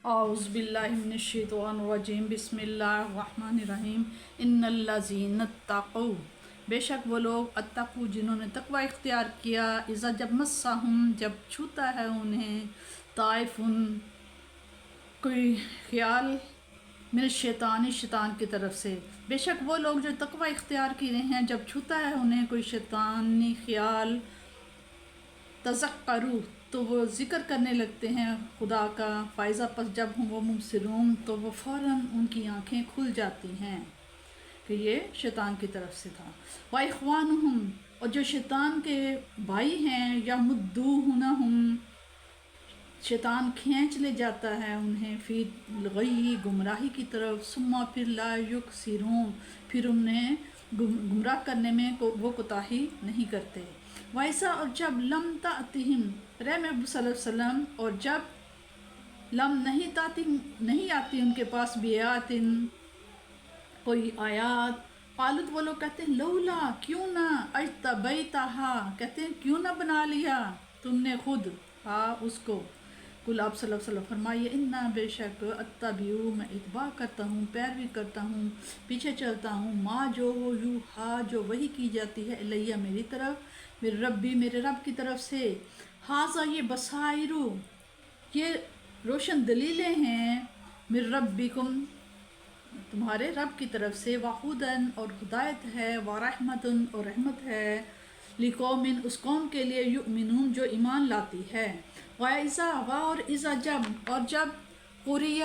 اعوذ باللہ من الشیطان الرجیم بسم اللہ الرحمن الرحیم ان الذین اتقوا بے شک وہ لوگ اتقوا جنہوں نے تقوی اختیار کیا اذا جب مسہم جب چھوتا ہے انہیں طائف کوئی خیال من الشیطان شیطان کی طرف سے بے شک وہ لوگ جو تقوی اختیار کی رہے ہیں جب چھوتا ہے انہیں کوئی شیطانی خیال تذکروا تو وہ ذکر کرنے لگتے ہیں خدا کا فائزہ پس جب ہم وہ مبصرون تو وہ فوراً ان کی آنکھیں کھل جاتی ہیں کہ یہ شیطان کی طرف سے تھا وَإِخْوَانُهُمْ اور جو شیطان کے بھائی ہیں یا مدوہنہم شیطان کھینچ لے جاتا ہے انہیں فی الغی گمراہی کی طرف ثم پھر لا یکسرون پھر انہیں گمراہ کرنے میں وہ کوتاہی نہیں کرتے ویسا اور جب لم تأتہم محبوب صلی اللہ علیہ وسلم اور جب لم نہیں آتی ان کے پاس بیاتن کوئی آیات قالت وہ لوگ کہتے ہیں لولا کیوں نہ اجتبیتہا کہتے ہیں کیوں نہ بنا لیا تم نے خود اس کو کل آپ صلی اللہ علیہ وسلم فرمائیے انا بے شک اتبعو میں اتباع کرتا ہوں پیروی کرتا ہوں پیچھے چلتا ہوں ما جو یوحا جو وحی کی جاتی ہے الیہ میری طرف میرے ربی میرے رب کی طرف سے حاذا یہ بصائرو یہ روشن دلیلیں ہیں من ربکم تمہارے رب کی طرف سے وَہُدًى اور ہدایت ہے وَرَحْمَةٌ اور رحمت ہے لِقَوْمٍ اس قوم کے لیے یؤمنون جو ایمان لاتی ہے وَإِذَا اور اذا جب قُرِئَ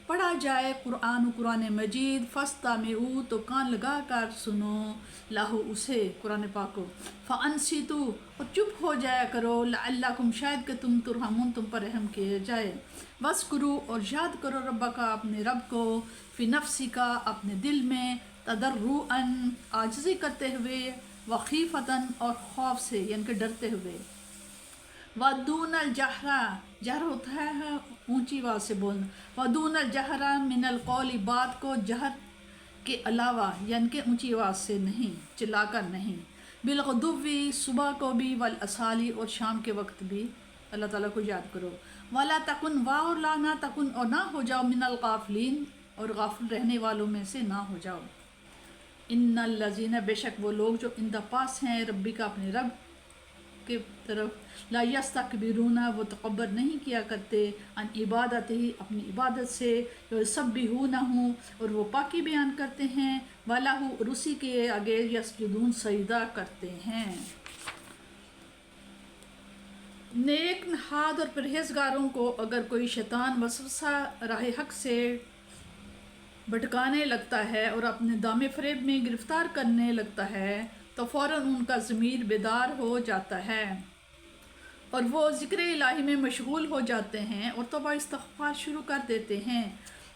پڑھا جائے قرآن مجید فَاسْتَمِعُوا تو کان لگا کر سنو لہو اسے قرآن پاک کو فَأَنصِتُوا اور چپ ہو جایا کرو لعلکم شاید کہ تم ترحمون تم پر رحم کیا جائے وَاذْكُرُوا اور یاد کرو ربکا اپنے رب کو فی نفسکا اپنے دل میں تضرعاً عاجزی کرتے ہوئے وخیفتاً اور خوف سے یعنی کہ ڈرتے ہوئے ودون الجہر جہر ہوتا ہے اونچی آواز سے بولنا ودون الجہر من القول بات کو جہر کے علاوہ یعنی کہ اونچی آواز سے نہیں چلا کر نہیں بالغدوی صبح کو بھی والاسالی اور شام کے وقت بھی اللہ تعالیٰ کو یاد کرو ولا تکن اور لا نہ تکن اور نہ ہو جاؤ من الغافلین اور غافل رہنے والوں میں سے نہ ہو جاؤ ان الذین بے شک وہ لوگ جو ان دا پاس ہیں ربی کا اپنے رب کے طرف لا یستکبرون وہ تکبر نہیں کیا کرتے ان عبادت ہی اپنی عبادت سے یسبحونہ اور وہ پاکی بیان کرتے ہیں وَلَهُ اور اسی کے آگے یسجدون سجدہ کرتے ہیں نیک نہاد اور پرہیزگاروں کو اگر کوئی شیطان وسوسہ راہ حق سے بھٹکانے لگتا ہے اور اپنے دام فریب میں گرفتار کرنے لگتا ہے تو فوراً ان کا ضمیر بیدار ہو جاتا ہے اور وہ ذکر الہی میں مشغول ہو جاتے ہیں اور توبہ استغفار شروع کر دیتے ہیں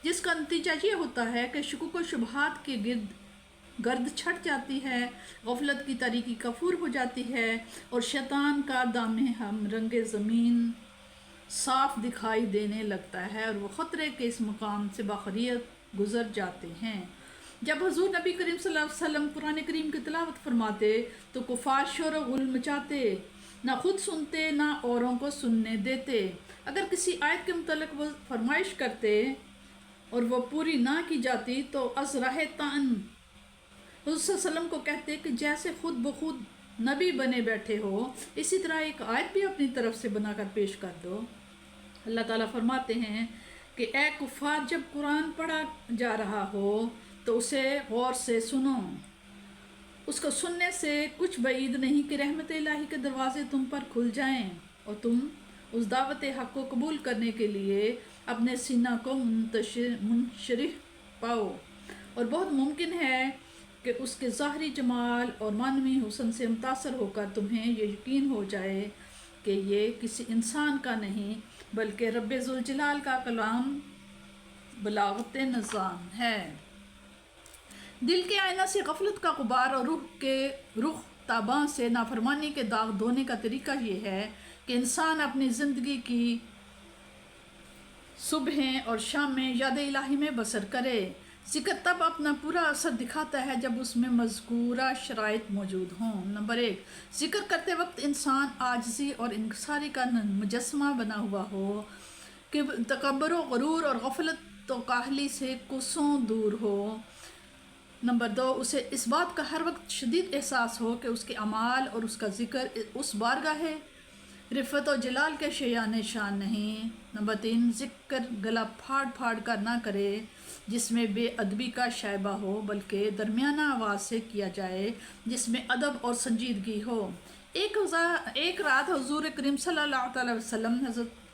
جس کا نتیجہ یہ ہوتا ہے کہ شکوک و شبہات کے گرد چھٹ جاتی ہے غفلت کی تاریکی کفور ہو جاتی ہے اور شیطان کا دام ہم رنگ زمین صاف دکھائی دینے لگتا ہے اور وہ خطرے کے اس مقام سے باخبریت گزر جاتے ہیں جب حضور نبی کریم صلی اللہ علیہ وسلم قرآن کریم کی تلاوت فرماتے تو کفار شور و غل مچاتے نہ خود سنتے نہ اوروں کو سننے دیتے اگر کسی آیت کے متعلق وہ فرمائش کرتے اور وہ پوری نہ کی جاتی تو از راہ تن حضور صلی اللہ علیہ وسلم کو کہتے کہ جیسے خود بخود نبی بنے بیٹھے ہو اسی طرح ایک آیت بھی اپنی طرف سے بنا کر پیش کر دو اللہ تعالیٰ فرماتے ہیں کہ اے کفار جب قرآن پڑھا جا رہا ہو تو اسے غور سے سنو اس کو سننے سے کچھ بعید نہیں کہ رحمت الہی کے دروازے تم پر کھل جائیں اور تم اس دعوت حق کو قبول کرنے کے لیے اپنے سینہ کو منشرح پاؤ اور بہت ممکن ہے کہ اس کے ظاہری جمال اور معنوی حسن سے متاثر ہو کر تمہیں یہ یقین ہو جائے کہ یہ کسی انسان کا نہیں بلکہ رب ذوالجلال کا کلام بلاغت نظام ہے دل کے آئینہ سے غفلت کا غبار اور رخ تاباں سے نافرمانی کے داغ دھونے کا طریقہ یہ ہے کہ انسان اپنی زندگی کی صبحیں اور شامیں یاد الہی میں بسر کرے ذکر تب اپنا پورا اثر دکھاتا ہے جب اس میں مذکورہ شرائط موجود ہوں نمبر 1 ذکر کرتے وقت انسان عاجزی اور انکساری کا مجسمہ بنا ہوا ہو کہ تکبر و غرور اور غفلت و کاہلی سے کوسوں دور ہو۔ نمبر 2، اسے اس بات کا ہر وقت شدید احساس ہو کہ اس کے اعمال اور اس کا ذکر اس بارگاہ رفت و جلال کے شایان شان نہیں۔ نمبر 3، ذکر گلا پھاڑ پھاڑ کر نہ کرے جس میں بے ادبی کا شائبہ ہو، بلکہ درمیانہ آواز سے کیا جائے جس میں ادب اور سنجیدگی ہو۔ ایک رات حضور کریم صلی اللہ علیہ وسلم حضرت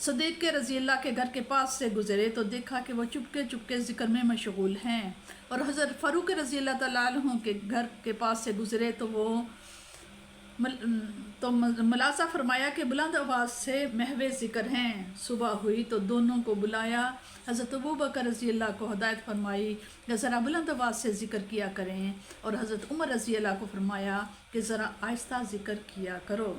صدیق رضی اللہ کے گھر کے پاس سے گزرے تو دیکھا کہ وہ چپکے چپکے ذکر میں مشغول ہیں، اور حضرت فاروق رضی اللہ تعالیٰ عنہ کے گھر کے پاس سے گزرے تو ملاحظہ فرمایا کہ بلند آواز سے محو ذکر ہیں۔ صبح ہوئی تو دونوں کو بلایا، حضرت ابوبکر رضی اللہ کو ہدایت فرمائی کہ ذرا بلند آواز سے ذکر کیا کریں، اور حضرت عمر رضی اللہ کو فرمایا کہ ذرا آہستہ ذکر کیا کرو۔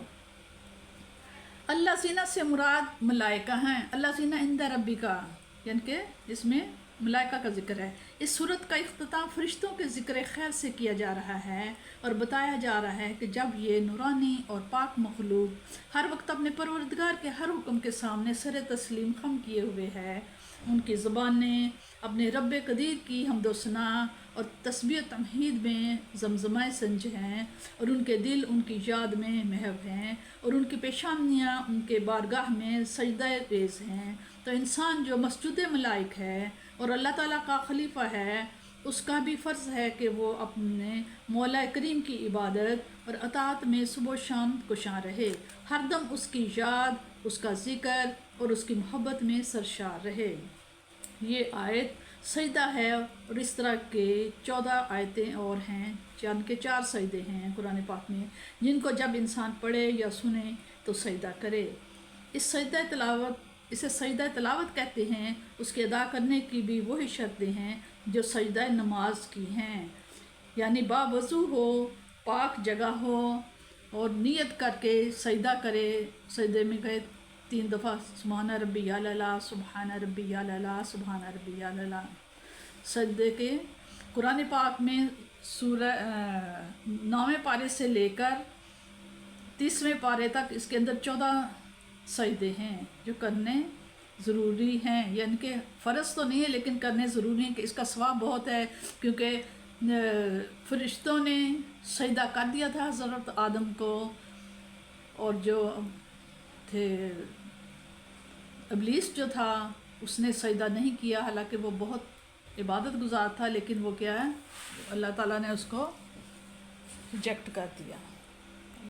اللہ زینہ سے مراد ملائکہ ہیں۔ اللہ زینہ عند ربی کا، یعنی کہ اس میں ملائکہ کا ذکر ہے۔ اس صورت کا اختتام فرشتوں کے ذکر خیر سے کیا جا رہا ہے، اور بتایا جا رہا ہے کہ جب یہ نورانی اور پاک مخلوق ہر وقت اپنے پروردگار کے ہر حکم کے سامنے سر تسلیم خم کیے ہوئے ہے، ان کی زبانیں اپنے رب قدیر کی حمد و ثنا اور تسبیح و تمہید میں زمزمہ سنج ہیں، اور ان کے دل ان کی یاد میں محو ہیں، اور ان کی پیشانیاں ان کے بارگاہ میں سجدہ ریز ہیں، تو انسان جو مسجود ملائک ہے اور اللہ تعالیٰ کا خلیفہ ہے، اس کا بھی فرض ہے کہ وہ اپنے مولا کریم کی عبادت اور اطاعت میں صبح و شام کوشاں رہے، ہر دم اس کی یاد، اس کا ذکر اور اس کی محبت میں سرشار رہے۔ یہ آیت سجدہ ہے، اور اس طرح کے 14 آیتیں اور ہیں، جن کے 4 سجدے ہیں قرآن پاک میں، جن کو جب انسان پڑھے یا سنے تو سجدہ کرے۔ اسے سجدہ تلاوت کہتے ہیں۔ اس کے ادا کرنے کی بھی وہی شرطیں ہیں جو سجدہ نماز کی ہیں، یعنی باوضو ہو، پاک جگہ ہو، اور نیت کر کے سجدہ کرے۔ سجدے میں گئے 3 دفعہ سبحان ربی الاعلیٰ، سبحان ربی الاعلیٰ، سبحان ربی الاعلیٰ۔ سجدے کے قرآن پاک میں سورہ 9ویں پارے سے لے کر 30ویں پارے تک اس کے اندر 14 سجدے ہیں جو کرنے ضروری ہیں، یعنی کہ فرض تو نہیں ہے لیکن کرنے ضروری ہیں، کہ اس کا ثواب بہت ہے، کیونکہ فرشتوں نے سجدہ کر دیا تھا حضرت آدم کو، اور جو تھے ابلیس جو تھا اس نے سجدہ نہیں کیا، حالانکہ وہ بہت عبادت گزار تھا، لیکن وہ کیا ہے، اللہ تعالیٰ نے اس کو ریجیکٹ کر دیا۔